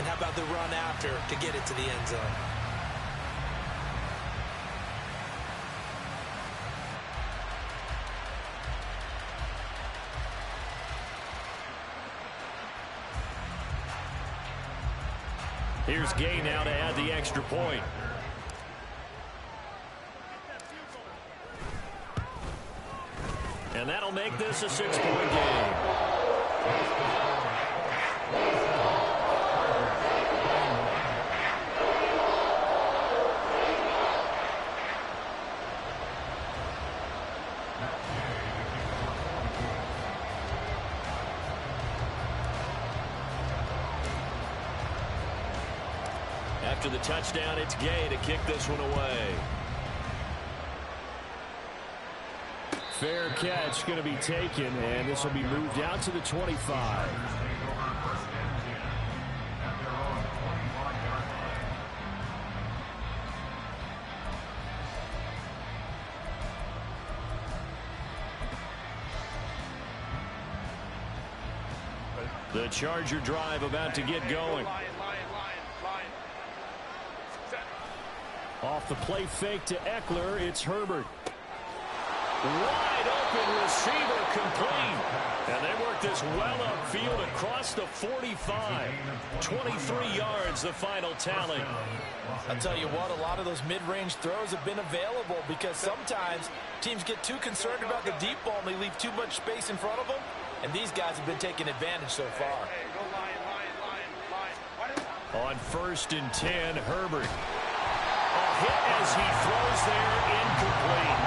And how about the run after to get it to the end zone? Here's Gay now to add the extra point. And that'll make this a 6-point game. After the touchdown, it's Gay to kick this one away. Fair catch going to be taken, and this will be moved out to the 25. The Charger drive about to get going. Off the play fake to Eckler, it's Herbert. Wide open receiver complete. And they work this well upfield across the 45. 23 yards, the final tally. I'll tell you what, a lot of those mid-range throws have been available because sometimes teams get too concerned about the deep ball and they leave too much space in front of them. And these guys have been taking advantage so far. On 1st and 10, Herbert. A hit as he throws there, incomplete.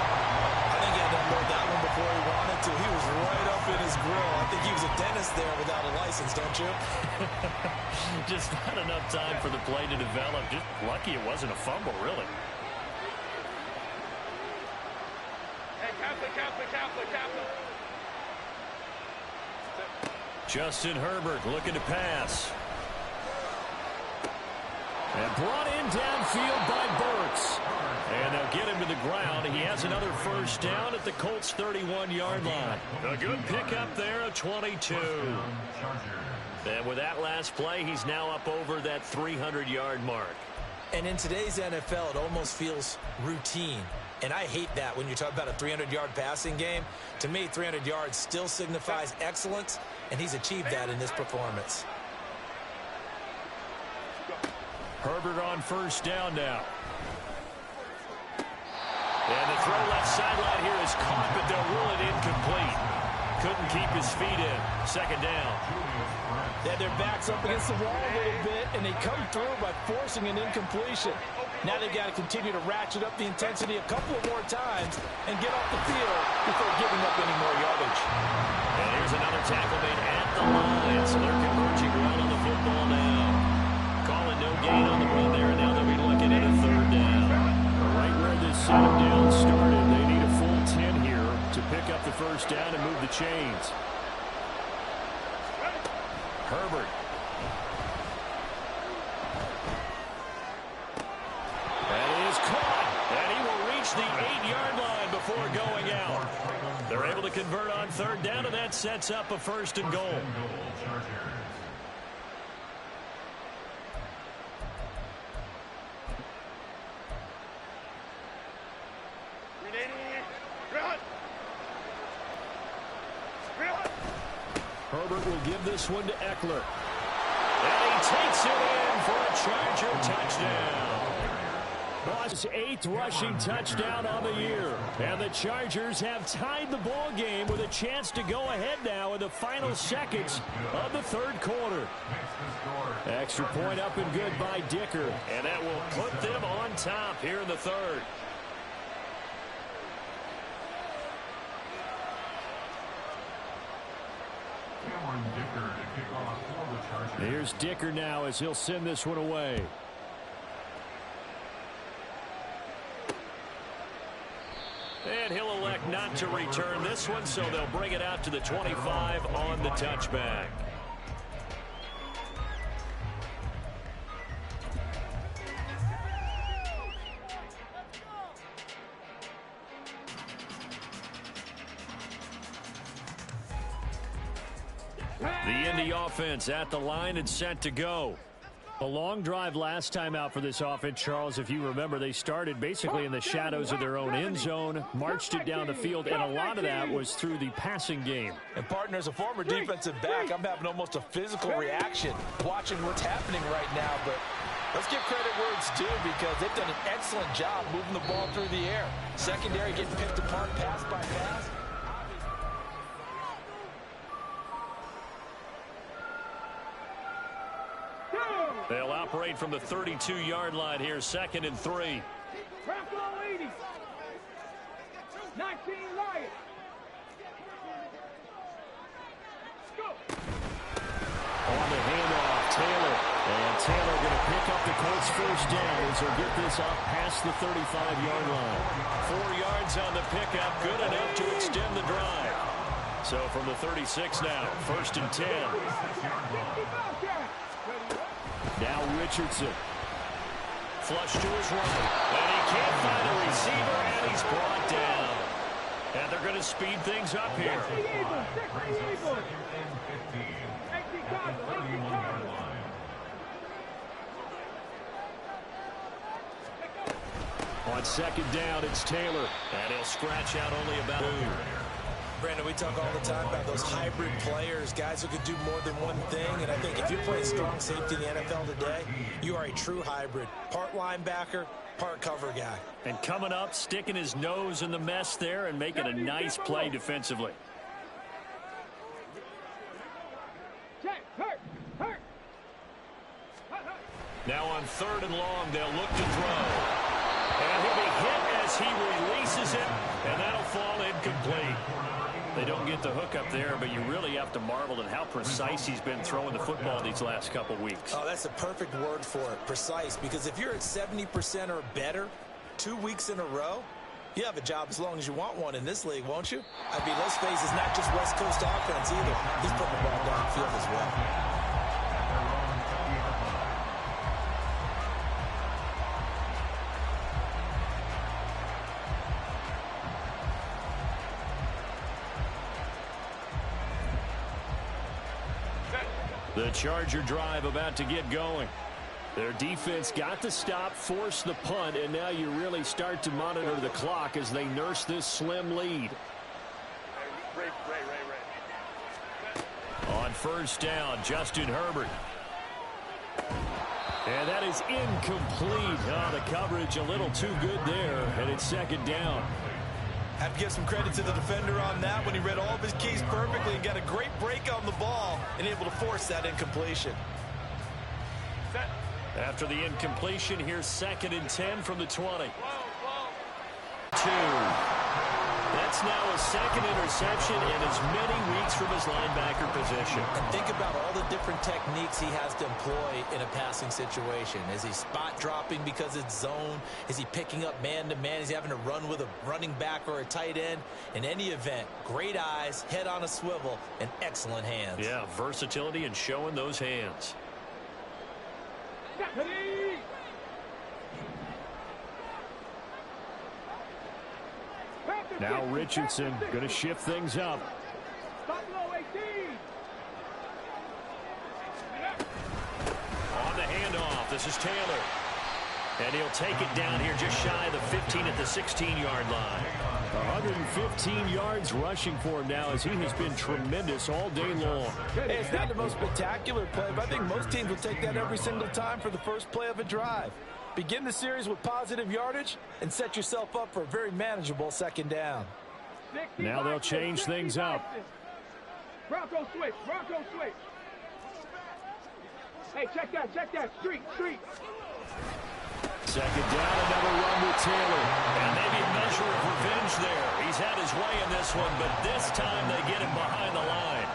I think he had to unload that one before he wanted to. He was right up in his grill. I think he was a dentist there without a license, don't you? Just not enough time for the play to develop. Just lucky it wasn't a fumble, really. Hey, Kaplan. Justin Herbert looking to pass. And brought in downfield by Burks. And they'll get him to the ground. He has another first down at the Colts' 31-yard line. A good pickup there of 22. And with that last play, he's now up over that 300-yard mark. And in today's NFL, it almost feels routine. And I hate that when you talk about a 300-yard passing game. To me, 300 yards still signifies excellence, and he's achieved that in this performance. Herbert on first down now. And the throw left sideline here is caught, but they'll rule it incomplete. Couldn't keep his feet in. Second down. They had their backs up against the wall a little bit, and they come through by forcing an incompletion. Now they've got to continue to ratchet up the intensity a couple of more times and get off the field before giving up any more yardage. And here's another tackle made at the line, so they're converging well on the football now. Calling no gain on the run there, and now they'll be looking at a third down. Right where this setup down started, they need a full 10 here to pick up the first down and move the chains. Herbert. That is caught, and he will reach the 8-yard line before going out. They're able to convert on third down, and that sets up a 1st and goal. Herbert will give this one to Eckler. And he takes it in for a Charger touchdown. Well, his 8th rushing touchdown on the year. And the Chargers have tied the ball game with a chance to go ahead now in the final seconds of the third quarter. Extra point up and good by Dicker. And that will put them on top here in the third. Here's Dicker now as he'll send this one away. And he'll elect not to return this one, so they'll bring it out to the 25 on the touchback. The Indy offense at the line and set to go. A long drive last time out for this offense, Charles. If you remember, they started basically in the shadows of their own end zone, marched it down the field, and a lot of that was through the passing game. And partner, as a former defensive back, I'm having almost a physical reaction watching what's happening right now. But let's give credit where it's due because they've done an excellent job moving the ball through the air. Secondary getting picked apart pass by pass. They'll operate from the 32-yard line here, 2nd and 3. Bravo 80. 19 Lions. Go. On the handoff, Taylor. And Taylor going to pick up the Colts first down as he'll get this up past the 35-yard line. 4 yards on the pickup, good enough to extend the drive. So from the 36 now, 1st and 10. Now Richardson. Flush to his right. And he can't find a receiver, and he's brought down. And they're going to speed things up here. On 2nd down, it's Taylor. And he'll scratch out only about 2. Brandon, we talk all the time about those hybrid players, guys who can do more than one thing. And I think if you're playing strong safety in the NFL today, you are a true hybrid. Part linebacker, part cover guy. And coming up, sticking his nose in the mess there and making a nice play defensively. Now on 3rd and long, they'll look to throw. And he'll be hit as he releases it, and that'll fall incomplete. They don't get the hook up there, but you really have to marvel at how precise he's been throwing the football these last couple weeks. Oh, that's a perfect word for it, precise, because if you're at 70% or better 2 weeks in a row, you have a job as long as you want one in this league, won't you? I mean, let's face it, it's not just West Coast offense either. He's putting the ball downfield as well. The Charger drive about to get going. Their defense got the stop, forced the punt, and now you really start to monitor the clock as they nurse this slim lead. On 1st down, Justin Herbert. And that is incomplete. Oh, the coverage a little too good there, and it's 2nd down. Have to give some credit to the defender on that when he read all of his keys perfectly and got a great break on the ball and able to force that incompletion. After the incompletion, here's 2nd and 10 from the 20. 2. That's now a 2nd interception in as many weeks from his linebacker position. And think about all the different techniques he has to employ in a passing situation. Is he spot dropping because it's zone? Is he picking up man-to-man? Is he having to run with a running back or a tight end? In any event, great eyes, head on a swivel, and excellent hands. Yeah, versatility and showing those hands. Now Richardson going to shift things up. On the handoff, this is Taylor. And he'll take it down here just shy of the 15 at the 16-yard line. 115 yards rushing for him now as he has been tremendous all day long. Hey, it's not the most spectacular play, but I think most teams will take that every single time for the first play of a drive. Begin the series with positive yardage and set yourself up for a very manageable 2nd down. Now they'll change things up. Bronco switch, Bronco switch. Hey, check that, street. 2nd down, another run with Taylor. And maybe a measure of revenge there. He's had his way in this one, but this time they get him behind the line.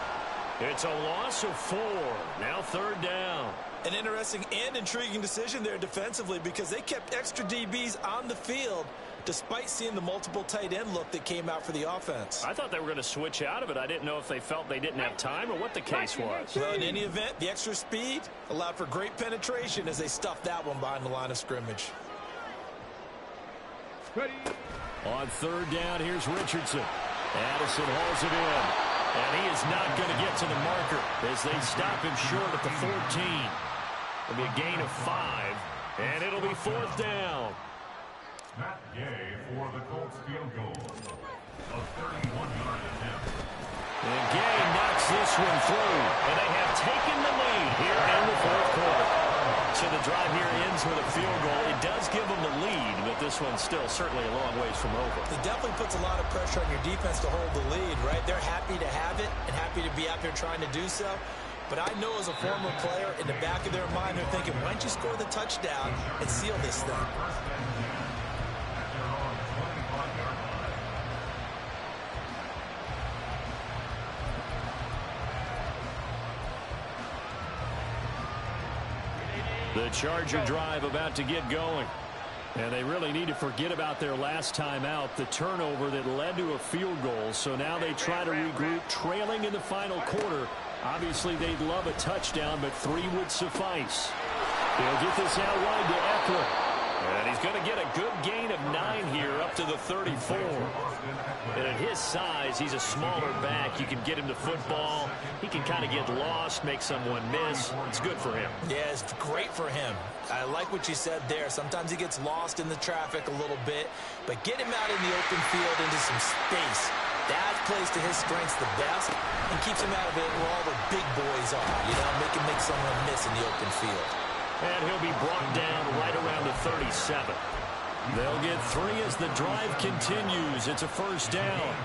It's a loss of 4. Now 3rd down. An interesting and intriguing decision there defensively because they kept extra DBs on the field despite seeing the multiple tight end look that came out for the offense. I thought they were going to switch out of it. I didn't know if they felt they didn't have time or what the case was. Well, in any event, the extra speed allowed for great penetration as they stuffed that one behind the line of scrimmage. On 3rd down, here's Richardson. Addison hauls it in. And he is not going to get to the marker as they stop him short at the 14. It'll be a gain of 5, and it'll be 4th down. Matt Gay for the Colts field goal. A 31-yard attempt. And Gay knocks this one through, and they have taken the lead here in the 4th quarter. So the drive here ends with a field goal. It does give them the lead, but this one's still certainly a long ways from over. It definitely puts a lot of pressure on your defense to hold the lead, right? They're happy to have it and happy to be out there trying to do so. But I know as a former player, in the back of their mind, they're thinking, why don't you score the touchdown and seal this thing? The Charger drive about to get going. And they really need to forget about their last time out, the turnover that led to a field goal. So now they try to regroup, trailing in the final quarter. Obviously, they'd love a touchdown, but 3 would suffice. He'll get this out wide to Eckler. And he's going to get a good gain of 9 here up to the 34. And at his size, he's a smaller back. You can get him to football. He can kind of get lost, make someone miss. It's good for him. Yeah, it's great for him. I like what you said there. Sometimes he gets lost in the traffic a little bit, but get him out in the open field into some space. That plays to his strengths the best and keeps him out of it where all the big boys are, you know, make someone miss in the open field. And he'll be brought down right around the 37. They'll get 3 as the drive continues. It's a 1st down.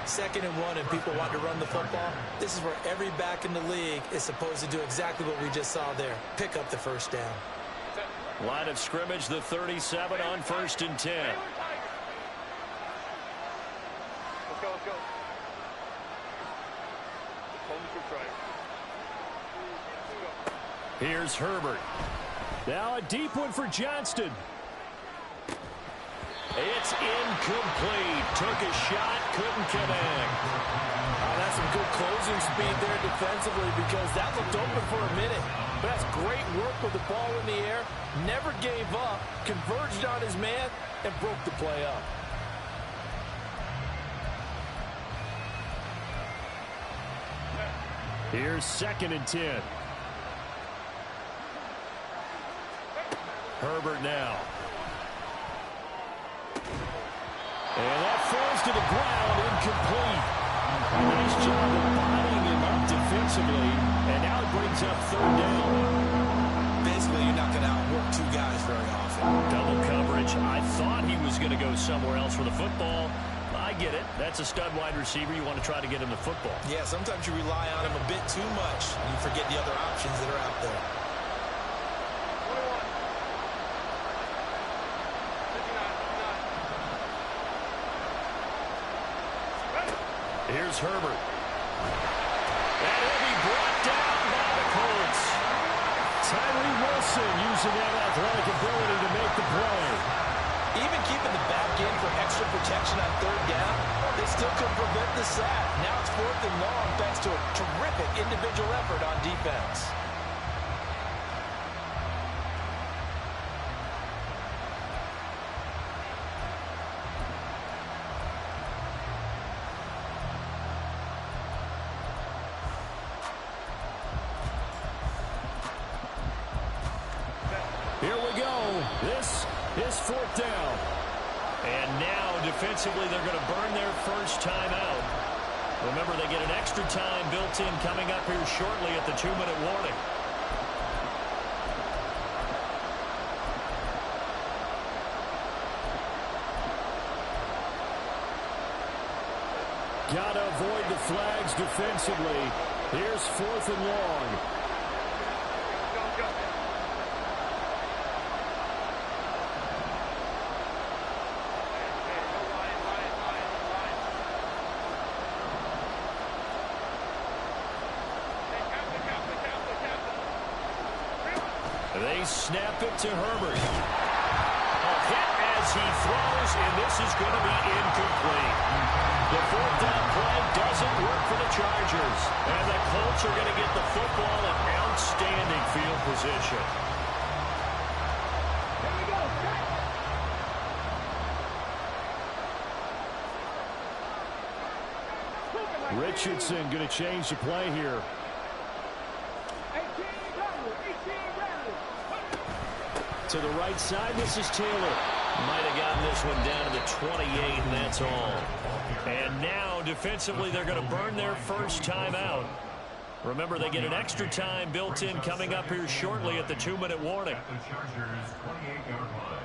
2nd and 1, and people want to run the football. This is where every back in the league is supposed to do exactly what we just saw there. Pick up the 1st down. Line of scrimmage, the 37 on 1st and 10. Let's go, let's go. Here's Herbert. Now a deep one for Johnston. It's incomplete. Took a shot, couldn't connect. That's some good closing speed there defensively because that looked open for a minute. But that's great work with the ball in the air. Never gave up, converged on his man, and broke the play up. Here's 2nd and 10. Herbert now. And that falls to the ground, incomplete. Nice job of bodying him up defensively, and now it brings up 3rd down. Basically, you're not going to outwork 2 guys very often. Double coverage. I thought he was going to go somewhere else for the football. I get it. That's a stud wide receiver. You want to try to get him the football. Yeah, sometimes you rely on him a bit too much. You forget the other options that are out there. Here's Herbert. And he'll be brought down by the Colts. Tyree Wilson using that athletic ability to make the play. Even keeping the back in for extra protection on 3rd down, they still couldn't prevent the sack. Now it's 4th and long thanks to a terrific individual effort on defense. Here we go. This is 4th down. And now, defensively, they're going to burn their first time out. Remember, they get an extra time built in coming up here shortly at the 2-minute warning. Got to avoid the flags defensively. Here's 4th and long. They snap it to Herbert. A hit as he throws, and this is going to be incomplete. The 4th down play doesn't work for the Chargers. And the Colts are going to get the football in outstanding field position. Here we go, set. Richardson going to change the play here. 18 Riley, 18 Riley. To the right side, this is Taylor. Might have gotten this one down to the 28, and that's all. And now, defensively, they're going to burn their first timeout. Remember, they get an extra time built in coming up here shortly at the 2-minute warning. The Chargers' 28-yard line.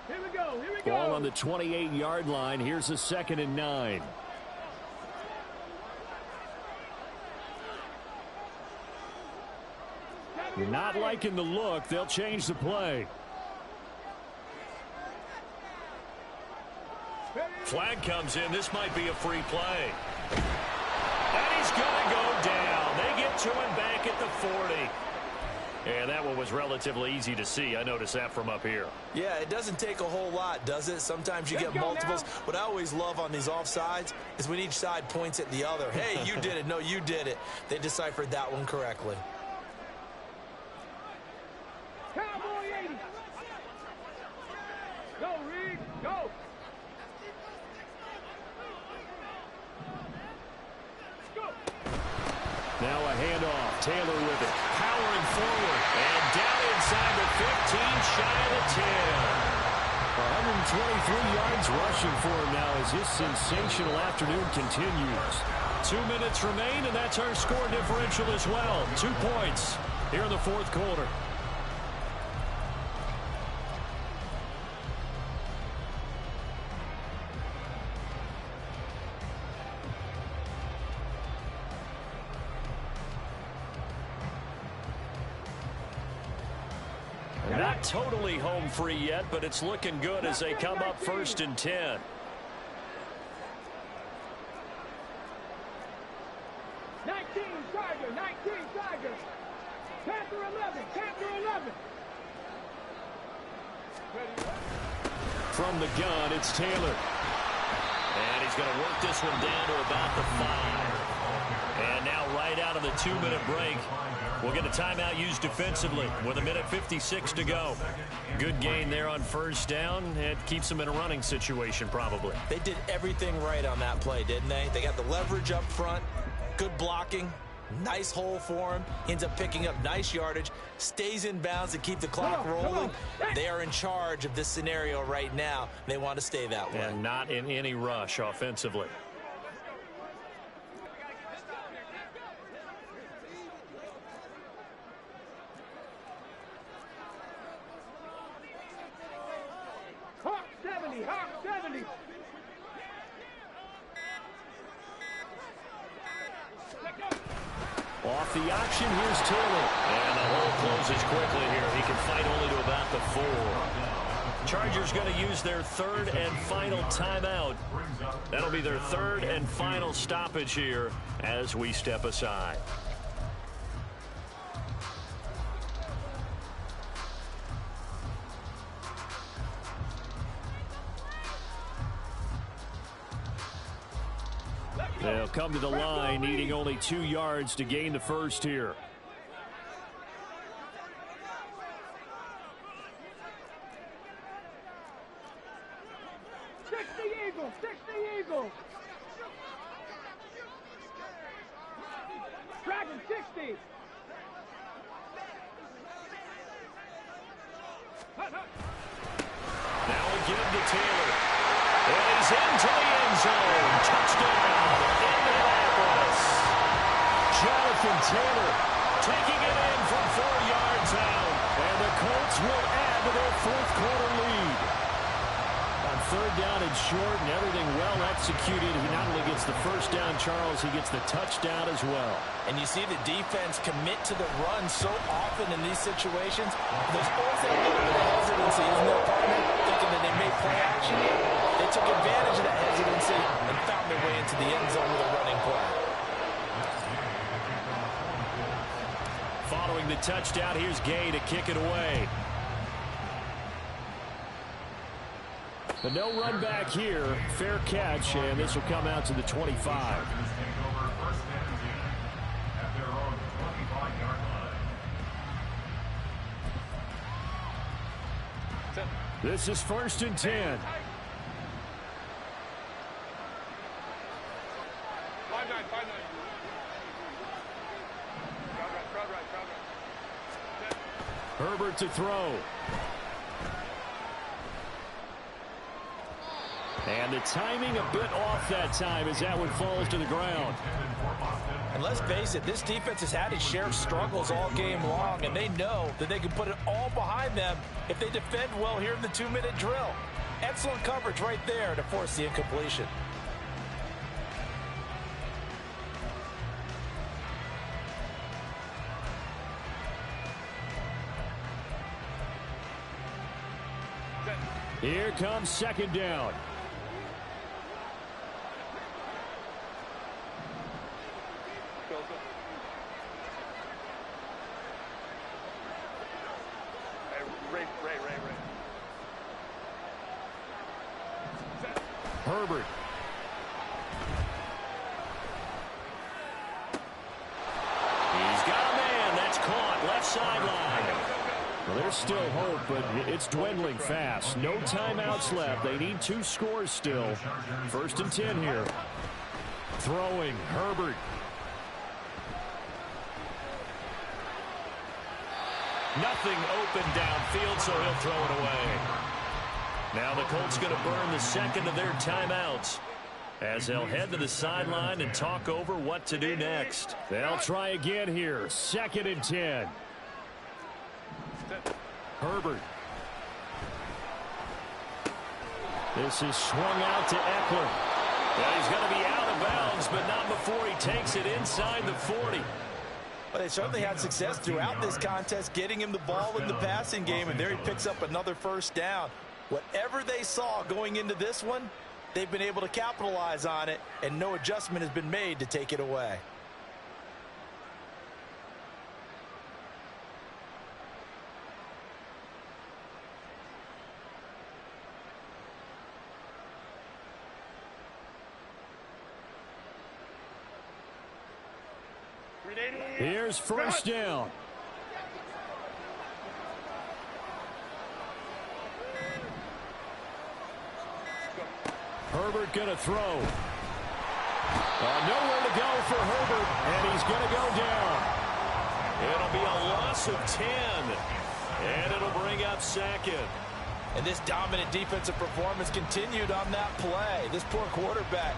Here we go. Here we go. Ball on the 28-yard line. Here's a 2nd and 9. Not liking the look. They'll change the play. Flag comes in. This might be a free play. And he's going to go down. They get to him back at the 40. And that one was relatively easy to see. I noticed that from up here. Yeah, it doesn't take a whole lot, does it? Sometimes you get multiples. What I always love on these offsides is when each side points at the other. Hey, you did it. No, you did it. They deciphered that one correctly. Cowboy 80. Go, Reed. Go. Now a handoff. Taylor with it. Powering forward. And down inside the 15, shy of the 10. 123 yards rushing for him now as his sensational afternoon continues. 2 minutes remain, and that's our score differential as well. 2 points here in the fourth quarter. Not totally home free yet, but it's looking good as they come up 1st and 10. Tiger, 19 Tiger. Panther 11, Panther 11. From the gun, it's Taylor. And he's going to work this one down to about the 5. And now right out of the 2-minute break, we'll get a timeout used defensively with 1:56 to go. Good gain there on 1st down. It keeps them in a running situation probably. They did everything right on that play, didn't they? They got the leverage up front, good blocking, nice hole for him. Ends up picking up nice yardage, stays in bounds to keep the clock rolling. They are in charge of this scenario right now. They want to stay that way. And not in any rush offensively. Hawk 70, Hawk 70. Off the option, here's Taylor. And the hole closes quickly here. He can fight only to about the 4. Chargers going to use their 3rd and final timeout. That'll be their 3rd and final stoppage here as we step aside. They'll come to the line, needing only 2 yards to gain the first here. Eagle, 60 Eagle. Dragon 60. Now we give to Taylor. And he's into the end zone. Touchdown, Indianapolis. Jonathan Taylor taking it in from 4 yards out. And the Colts will add to their fourth quarter lead. On 3rd down and short and everything well executed, he not only gets the first down, Charles, he gets the touchdown as well. And you see the defense commit to the run so often in these situations. There's always a little bit of hesitancy, isn't there, partner? Thinking that they may play action. They took advantage of that hesitancy and found their way into the end zone with a running play. Following the touchdown, here's Gay to kick it away. But no run back here. Fair catch, and this will come out to the 25. This is 1st and 10. Herbert to throw. And the timing a bit off that time as that one falls to the ground. And let's face it, this defense has had its share of struggles all game long, and they know that they can put it all behind them if they defend well here in the 2-minute drill. Excellent coverage right there to force the incompletion. Here comes second down. Herbert. He's got a man. That's caught. Left sideline. Well, there's still hope, but it's dwindling fast. No timeouts left. They need 2 scores still. 1st and 10 here. Throwing. Herbert. Nothing open downfield, so he'll throw it away. Now the Colts going to burn the second of their timeouts as they'll head to the sideline and talk over what to do next. They'll try again here. 2nd and 10. Herbert. This is swung out to Eckler. Well, he's going to be out of bounds, but not before he takes it inside the 40. But they certainly had success throughout this contest getting him the ball in the passing game, and there he picks up another first down. Whatever they saw going into this one, they've been able to capitalize on it, and no adjustment has been made to take it away. Here's first down. Herbert going to throw. Nowhere to go for Herbert, and he's going to go down. It'll be a loss of 10, and it'll bring up 2nd. And this dominant defensive performance continued on that play. This poor quarterback